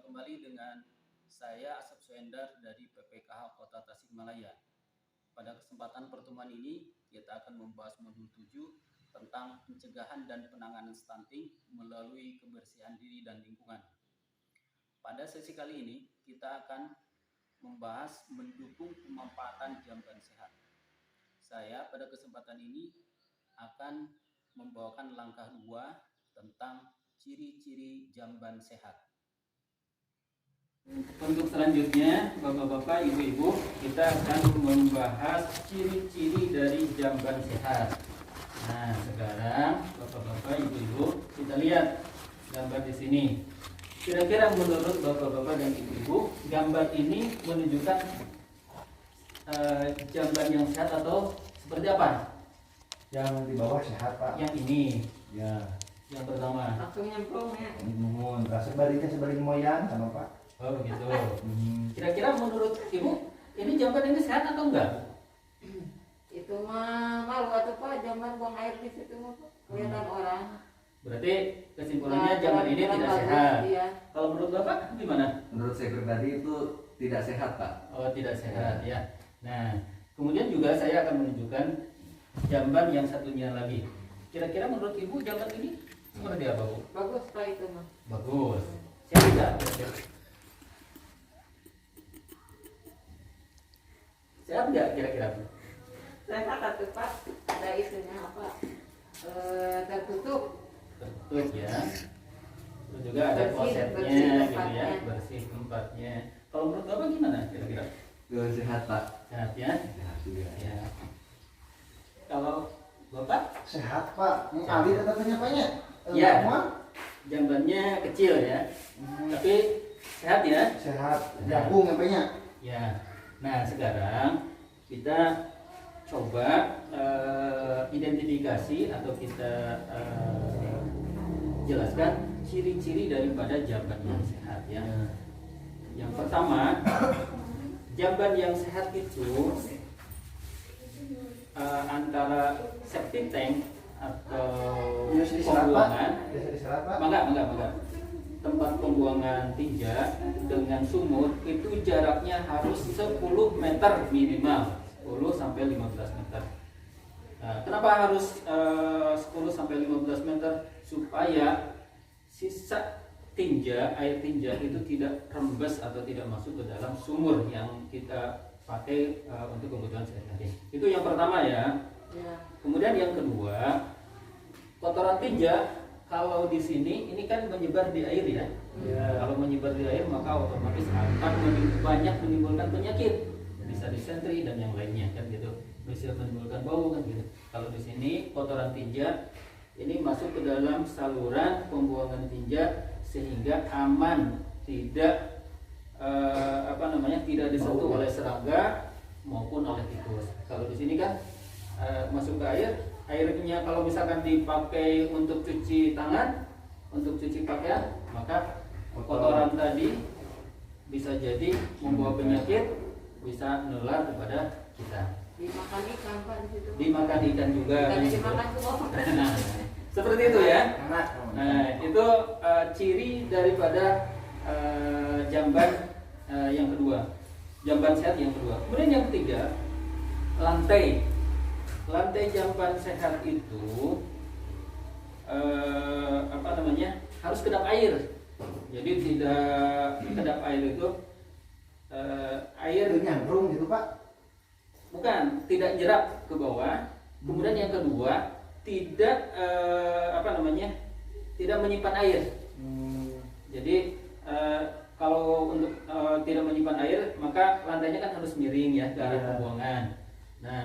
kembali dengan saya Asep Suendar dari PPKH Kota Tasikmalaya. Pada kesempatan pertemuan ini, kita akan membahas modul 7 tentang pencegahan dan penanganan stunting melalui kebersihan diri dan lingkungan. Pada sesi kali ini, kita akan membahas mendukung pemanfaatan jamban sehat. Saya pada kesempatan ini akan membawakan langkah 2 tentang ciri-ciri jamban sehat. Untuk selanjutnya, Bapak-bapak, Ibu-ibu, kita akan membahas ciri-ciri dari jamban sehat. Nah, sekarang Bapak-bapak, Ibu-ibu, kita lihat gambar di sini. Kira-kira menurut Bapak-bapak dan Ibu-ibu, gambar ini menunjukkan jamban yang sehat atau seperti apa? Yang di bawah sehat, Pak. Yang ini, Ya. yang pertama. Langsung nyemplung ya. Mohon. Sebaliknya sebalik moyang sama Pak. Oh begitu. Kira-kira menurut Ibu, ini jamban ini sehat atau enggak? Itu mah malu atau Pak, jamban buang air di situ mah Pak. Kelihatan orang. Berarti kesimpulannya Nah, jamban ini kurang tidak bagus, sehat. iya. Kalau menurut Bapak gimana? Menurut saya pribadi itu tidak sehat, Pak. Oh tidak sehat ya. Nah, kemudian juga saya akan menunjukkan jamban yang satunya lagi. Kira-kira menurut Ibu jamban ini seperti apa, Bu? Bagus Pak itu mah. Bagus. Sehat tidak? Sehat nggak kira-kira? Sehat atau Pak, ada isunya apa? Tertutup. Tertutup ya. Terus juga ada Bersih, klosetnya bersih gitu ya, tempatnya. bersih tempatnya. Kalau menurut Bapak gimana kira-kira? Sehat, Pak. Sehat ya? Sehat juga. Ya. Kalau Bapak Sehat, Pak. Ali ada tanya-tanya. Iya. Semua? jambannya kecil ya, tapi sehat ya? Sehat. Jagung apanya? Ya. Nah sekarang kita coba identifikasi atau kita jelaskan ciri-ciri daripada jamban yang sehat ya. Yang pertama, jamban yang sehat itu antara septic tank atau Biasa diserap, Pak. pembuangan. Biasa diserap, Pak. Enggak. Tempat pembuangan tinja dengan sumur itu jaraknya harus 10 meter minimal, 10 sampai 15 meter. Nah, kenapa harus 10 sampai 15 meter? Supaya sisa tinja, air tinja itu tidak rembes atau tidak masuk ke dalam sumur yang kita pakai untuk kebutuhan sehari-hari. Itu yang pertama ya. Ya. Kemudian yang kedua, kotoran tinja kalau di sini ini kan menyebar di air ya. Kalau menyebar di air maka otomatis akan banyak menimbulkan penyakit, bisa disentri dan yang lainnya kan gitu. Bisa menimbulkan bau kan gitu. Kalau di sini kotoran tinja ini masuk ke dalam saluran pembuangan tinja sehingga aman, tidak tidak disentuh oleh serangga maupun oleh tikus. Kalau di sini kan masuk ke airnya kalau misalkan dipakai untuk cuci tangan, untuk cuci pakaian, maka kotoran tadi bisa jadi membawa penyakit, bisa menular kepada kita. Dimakan ikan Pak di situ. Dimakan ikan juga. Ikannya dimakan tuh Bapak. Nah, seperti itu ya. Enak. Nah, itu ciri daripada jamban yang kedua, jamban sehat yang kedua. Kemudian yang ketiga, lantai jamban sehat itu harus kedap air. Jadi tidak kedap air itu air Itu nyambrung gitu, Pak. bukan tidak nyerap ke bawah. Kemudian yang kedua tidak tidak menyimpan air. Jadi kalau untuk tidak menyimpan air maka lantainya kan harus miring ya ke arah pembuangan. Nah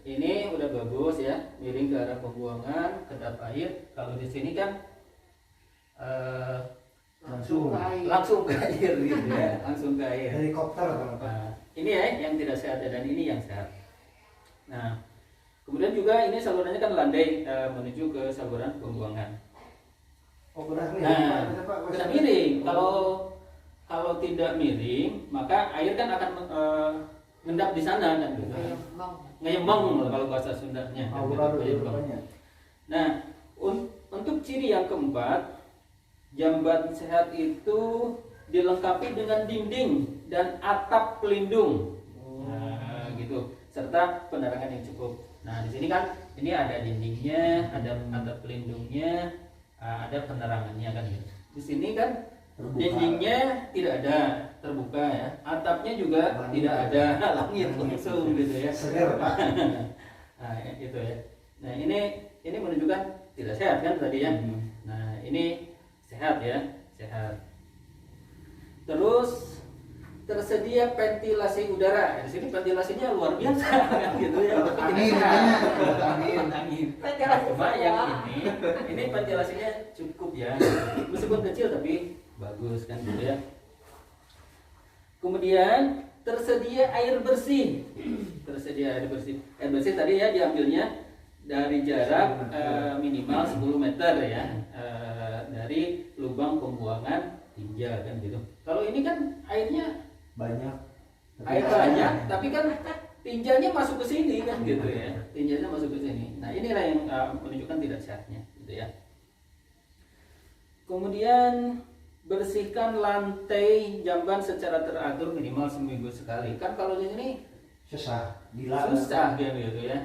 ini udah bagus ya, miring ke arah pembuangan, kedap air. Kalau di sini kan Langsung. langsung ke air gitu ya, langsung ke air. Helikopter atau apa? Nah, ini ya yang tidak sehat dan ini yang sehat. Nah, kemudian juga ini salurannya kan landai menuju ke saluran pembuangan. Oh, benar nih. Nah, kena miring. Kalau tidak miring, maka air kan akan ngendap di sana kan gitu. Ngeyembang kalau bahasa Sundanya. kan gitu, ngeyembang. Nah, untuk ciri yang keempat, jamban sehat itu dilengkapi dengan dinding dan atap pelindung. Nah, gitu. Serta penerangan yang cukup. Nah, di sini kan ini ada dindingnya, ada atap pelindungnya, ada penerangannya kan gitu. Di sini kan Terbuka. dindingnya tidak ada, terbuka ya. Atapnya juga Langit. tidak ada, langit langsung gitu ya. Segar Pak. Nah, itu ya. Nah, ini menunjukkan tidak sehat kan tadi ya. Nah, ini sehat ya, sehat. Terus tersedia ventilasi udara. Di sini ventilasinya luar biasa kan gitu ya. Angin, Angin. Ventilasi Cuma semua. yang ini ventilasinya cukup ya. Meskipun kecil tapi bagus kan gitu ya. Kemudian tersedia air bersih. Tersedia air bersih. Air bersih tadi ya diambilnya dari jarak minimal 10 meter ya, dari lubang pembuangan tinja kan gitu. Kalau ini kan airnya banyak. air banyak, tapi kan tinjanya masuk ke sini kan gitu ya. Tinjanya masuk ke sini. Nah, inilah yang menunjukkan tidak sehatnya gitu ya. Kemudian bersihkan lantai jamban secara teratur minimal seminggu sekali. Kan kalau di sini Susah, gila. susah dia gitu ya,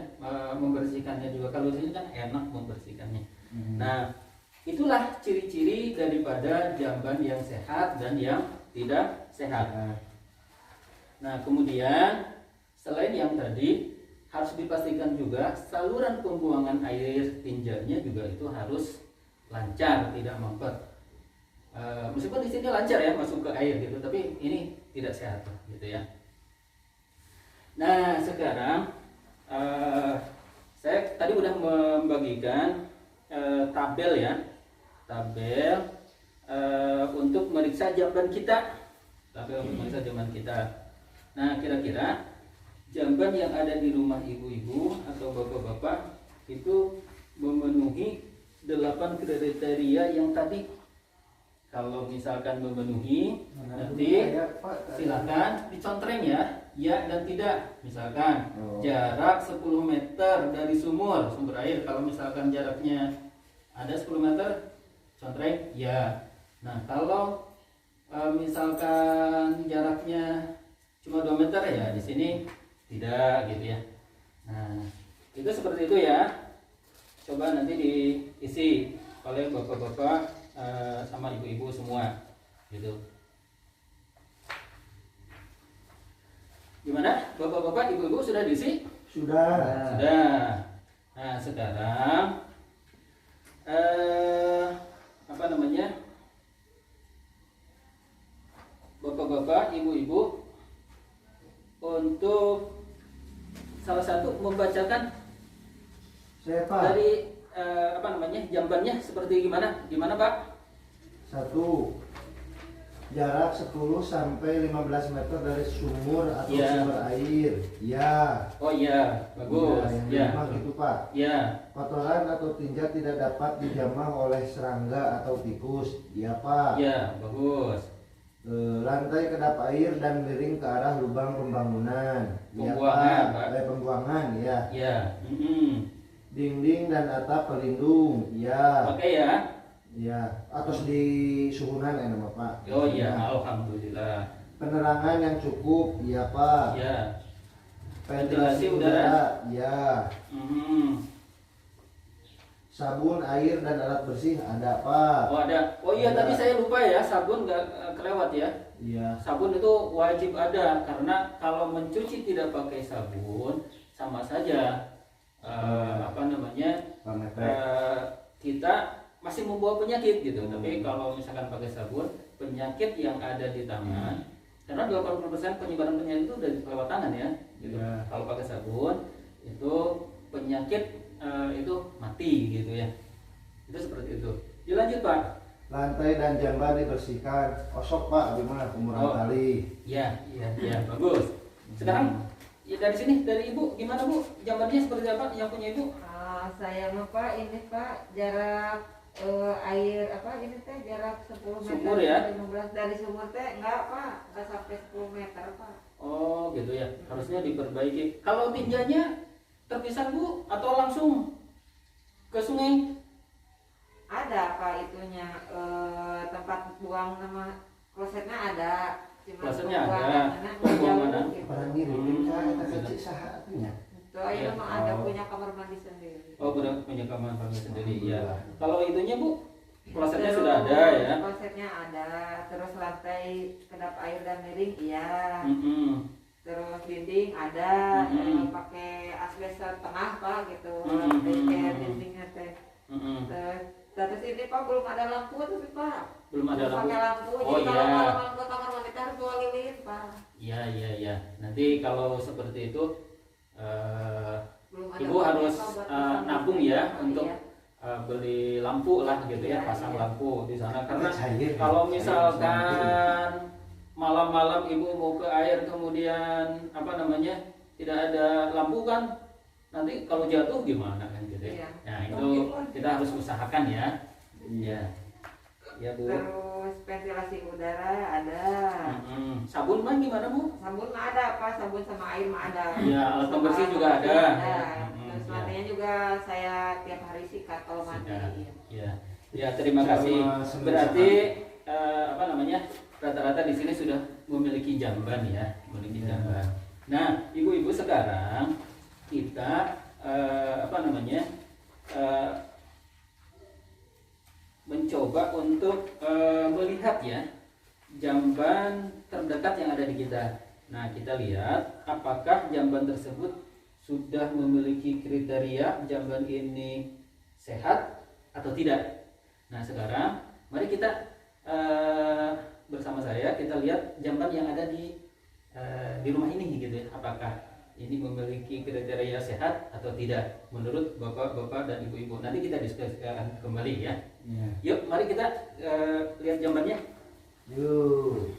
membersihkannya juga. Kalau di sini kan enak membersihkannya. Nah, itulah ciri-ciri daripada jamban yang sehat dan yang tidak sehat. Nah, kemudian selain yang tadi harus dipastikan juga saluran pembuangan air tinjanya juga itu harus lancar, tidak mampet. Meskipun di sini lancar ya masuk ke air gitu, tapi ini tidak sehat gitu ya. Nah, sekarang saya tadi udah membagikan tabel ya, tabel untuk meriksa jamban kita, tabel untuk meriksa jamban kita. Nah, kira-kira jamban yang ada di rumah ibu-ibu atau bapak-bapak itu memenuhi 8 kriteria yang tadi. Kalau misalkan memenuhi, nanti silakan dicontreng ya dan tidak. Misalkan jarak 10 meter dari sumber air. Kalau misalkan jaraknya ada 10 meter, contreng ya. Nah, kalau misalkan jaraknya cuma 2 meter ya di sini tidak gitu ya. Nah, itu seperti itu ya. Coba nanti diisi oleh bapak-bapak sama ibu-ibu semua gitu. Gimana? Bapak-bapak, ibu-ibu sudah diisi? Sudah. Sudah. Nah, sekarang apa namanya? Bapak-bapak, ibu-ibu untuk salah satu membacakan Saya Pak. dari apa namanya jambannya seperti gimana Pak? 1. Jarak 10 sampai 15 meter dari sumur atau Iya. sumber air. Ya. Oh iya, bagus. Yang Ya, kelima gitu Pak. ya, Kotoran atau tinja tidak dapat dijamah oleh serangga atau tikus. Iya Pak. ya, bagus. Lantai kedap air dan miring ke arah lubang pembangunan. Iya, Pembuangan, Pak. Pembuangan ya. Ya, Dinding dan atap pelindung. Ya. oke ya. Ya. Atas di suhunan ya nama Pak. Oh iya, alhamdulillah. Penerangan yang cukup. Iya Pak. Ya, Ventilasi udara. Ya. Sabun, air dan alat bersih ada Pak. Oh ada. Oh iya, Ada. tadi saya lupa ya, sabun nggak kelewat ya. Iya. Sabun itu wajib ada karena kalau mencuci tidak pakai sabun sama saja apa namanya kita masih membawa penyakit gitu. Tapi kalau misalkan pakai sabun, penyakit yang ada di tangan, karena 80% penyebaran penyakit itu dari lewat tangan ya. Gitu. Iya. Kalau pakai sabun itu penyakit itu mati gitu ya. Itu seperti itu. Dilanjut Pak. Lantai dan jamban dibersihkan. Osok Pak, gimana umuran Oh. kali? Iya, bagus. Sekarang ya dari sini, dari Ibu gimana Bu? Jambannya seperti apa yang punya Ibu? Saya mah Pak, ini Pak jarak air apa ini teh jarak 10 meter Sumur ya? 15 dari sumur teh enggak Pak, enggak sampai 10 meter Pak. Oh gitu ya, harusnya diperbaiki. Kalau tinjanya terpisah Bu atau langsung ke sungai? Ada Pak itunya tempat buang sama klosetnya ada, cuma Klosetnya ada, pembuangannya pembuangan. gitu. Orang ngirimin kah eta kecil saha atunya? Itu aja mah ada punya kamar mandi sendiri. Oh, punya kamar mandi sendiri ya. Kalau itunya Bu, klosetnya Terus sudah ada ya. Klosetnya ada, terus lantai kedap air dan miring iya. Terus dinding ada, pakai asbestos tengah Pak gitu. Lantai kayak dindingnya teh. Terus ini Pak belum ada lampu tapi Pak. Belum ada lampu. Pakai lampu. Oh, Jadi iya. kalau malam ke kamar mandi harus bawa lilin Pak. Iya. Nanti kalau seperti itu Belum ada Ibu uangnya, harus Pak, buat pasang nabung lampu. ya untuk Iya. beli lampu lah gitu ya, Iya, pasang iya. lampu di sana karena Cair, kalau cair misalkan malam-malam Ibu mau ke air kemudian tidak ada lampu kan nanti kalau jatuh gimana kan gitu ya. Iya. Nah, itu kita harus usahakan ya. Iya. Ya, Bu. Terus ventilasi udara ada. Sabun mah gimana, Bu? Sabun mah ada Pak, sabun sama air mah ada. Iya, alat Sama pembersih juga alat ada. pembersih Mm-mm, Terus iya. lantainya juga saya tiap hari sikat kalau mandi. Sikat. Iya. Ya, ya terima Sama kasih. semua Berarti rata-rata di sini sudah memiliki jamban ya, memiliki Ya. jamban. Nah, ibu-ibu sekarang kita mencoba untuk melihat ya jamban terdekat yang ada di kita. Nah, kita lihat apakah jamban tersebut sudah memiliki kriteria jamban ini sehat atau tidak. Nah, sekarang mari kita bersama saya kita lihat jamban yang ada di rumah ini gitu ya. Apakah ini memiliki kriteria sehat atau tidak menurut bapak-bapak dan ibu-ibu. Nanti kita diskusikan kembali ya. Yuk, mari kita lihat jambannya. Yuk.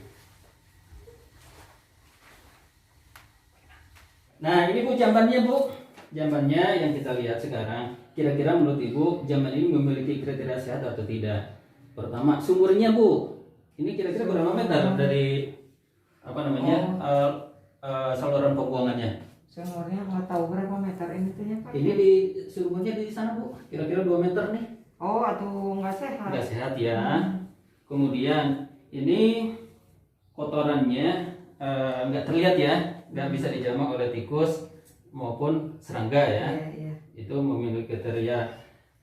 Nah, ini Bu jambannya, Bu. Jambannya yang kita lihat sekarang. Kira-kira menurut Ibu jamban ini memiliki kriteria sehat atau tidak? Pertama, sumurnya, Bu. Ini kira-kira berapa meter dari saluran pembuangannya? Sumurnya nggak tahu berapa meter ini tuh ya Pak. Ini di sumurnya di sana, Bu. Kira-kira 2 meter nih. Oh, atau nggak sehat? Nggak sehat ya. Kemudian ini kotorannya nggak terlihat ya, nggak bisa dijamah oleh tikus maupun serangga ya. Iya. Itu memiliki kriteria.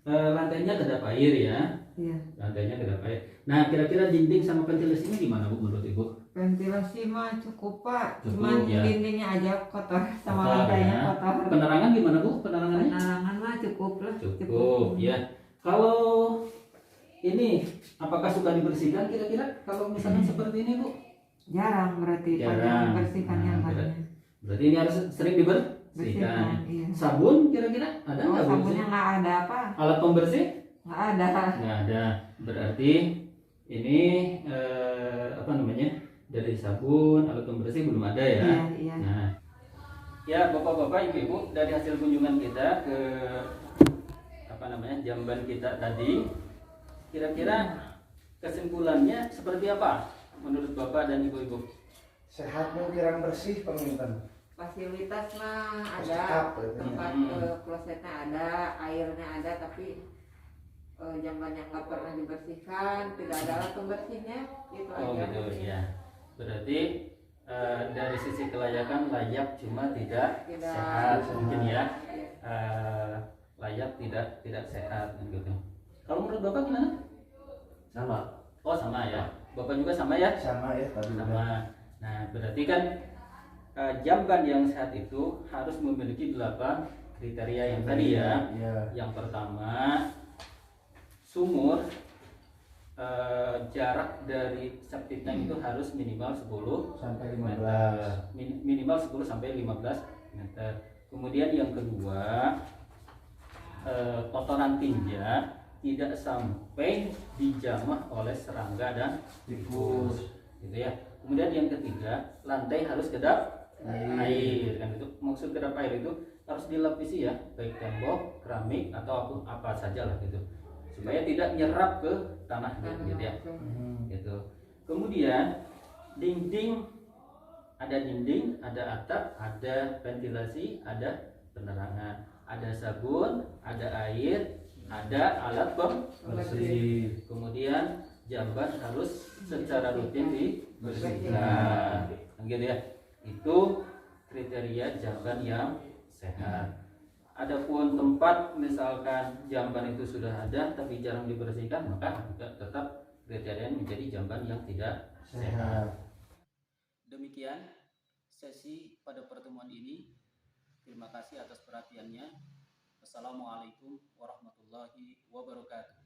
Lantainya kedap air ya. Iya. Lantainya kedap air. Nah, kira-kira dinding sama ventilasinya gimana, Bu, menurut Ibu? Ventilasi mah cukup Pak, Cukup, cuman ya. dindingnya aja kotor sama Kotor, lantainya ya. kotor. Penerangan gimana, Bu? Penerangannya? Penerangan mah cukup lah. Cukup ya. Kalau ini apakah suka dibersihkan kira-kira kalau misalnya seperti ini, Bu? Jarang berarti Pak, Jarang. jarang bersihkan Nah, yang berat. lainnya. Berarti ini harus sering dibersihkan. Bersihkan, iya. Sabun kira-kira ada Oh, nggak, Bu? sabunnya nggak ada Pak, Alat pembersih? nggak ada. Nggak ada. Berarti ini dari sabun, alat pembersih belum ada ya. Iya. Nah, ya bapak-bapak, ibu-ibu, dari hasil kunjungan kita ke jamban kita tadi, kira-kira kesimpulannya seperti apa menurut bapak dan ibu-ibu? Sehat kirang bersih penginten. Fasilitas mah ada, Lengkap, tempat ya. klosetnya ada, airnya ada, tapi jamban yang nggak pernah dibersihkan, tidak ada alat pembersihnya, gitu Oh aja. gitu ya. Berarti dari sisi kelayakan layak cuma tidak Tidak sehat sehat. mungkin ya. Iya. Layak tidak sehat gitu. Kalau menurut bapak gimana? Sama. Oh sama ya. Bapak juga sama ya? Sama ya tadi udah. Sama. Nah berarti kan jamban yang sehat itu harus memiliki 8 kriteria yang tadi ya. Iya. Yang pertama, sumur jarak dari septic tank itu harus minimal 10 Sampai meter. 15. Minimal 10 sampai 15 meter. Kemudian yang kedua, kotoran tinja tidak sampai dijamah oleh serangga dan tikus, gitu ya. Kemudian yang ketiga, lantai harus kedap air. Kan itu maksud kedap air itu harus dilapisi ya, baik tembok, keramik atau apa saja lah gitu, supaya tidak nyerap ke tanah gitu ya. Gitu. Kemudian dinding, ada atap, ada ventilasi, ada penerangan, ada sabun, ada air, ada alat pembersih. Kemudian jamban harus secara rutin dibersihkan. Gitu ya. Itu kriteria jamban yang sehat. Adapun tempat misalkan jamban itu sudah ada tapi jarang dibersihkan, maka juga tetap kriteria menjadi jamban yang tidak sehat. Demikian sesi pada pertemuan ini. Terima kasih atas perhatiannya. Wassalamualaikum warahmatullahi wabarakatuh.